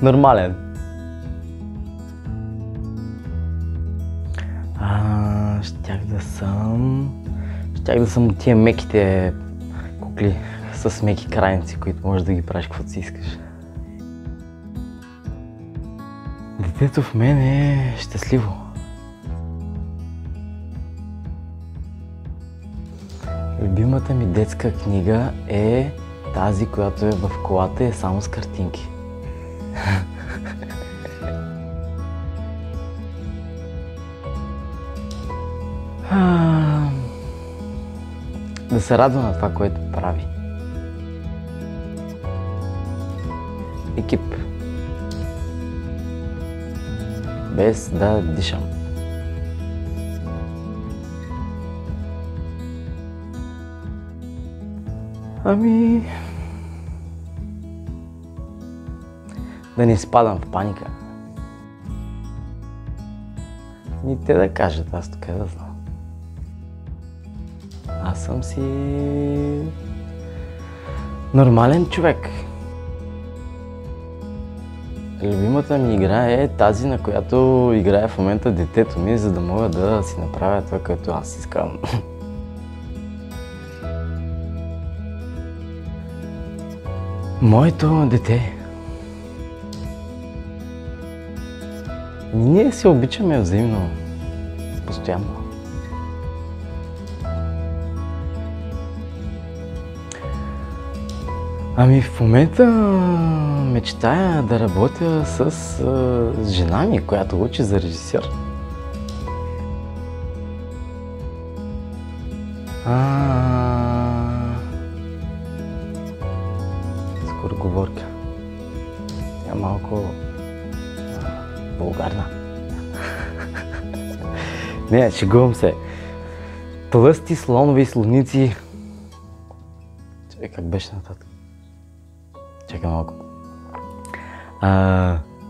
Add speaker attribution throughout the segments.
Speaker 1: Нормален. Щях да съм от тия меките кукли с меки крайници, които можеш да ги правиш каквото си искаш. Детето в мен е щастливо. Любимата ми детска книга е тази, която е в колата и е само с картинки. Да се радва на това, което прави. Екип. Без да дишам. Да не изпадам в паника. И те да кажат, аз тук да знам. Аз съм си нормален човек. Любимата ми игра е тази, на която играе в момента детето ми, за да мога да си направя това, което аз искам. Моето дете. Ние се обичаме взаимно. Постоянно. В момента мечтая да работя с жена ми, която учи за режисьор. Скороговорка. Тя малко вулгарна. Не, шегувам се. Тлъсти слонове и слоници. Чакай, как беше нататък? Чакай малко.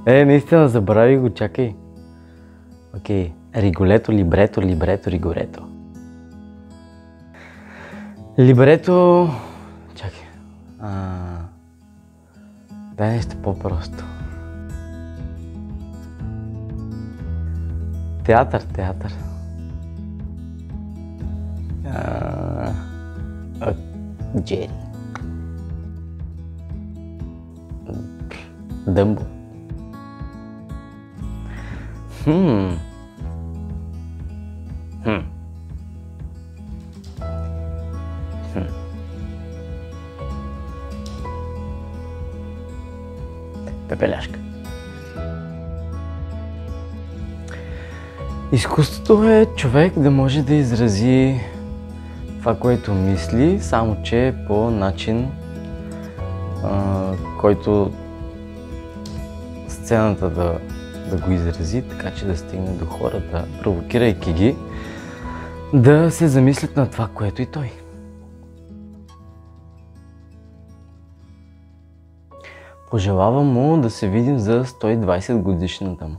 Speaker 1: Наистина забрави го, чакай. Окей. Риголето, либрето, либрето, ригорето. Либрето... Чакай. Дай нещо по-просто. Театър. Джери. Дъмбо. Пепеляшка. Изкуството е човек да може да изрази това, което мисли, само че по начин, който сцената да го изрази, така че да стигне до хората, провокирайки ги, да се замислят на това, което и той. Пожелавам му да се видим за 120 годишната му.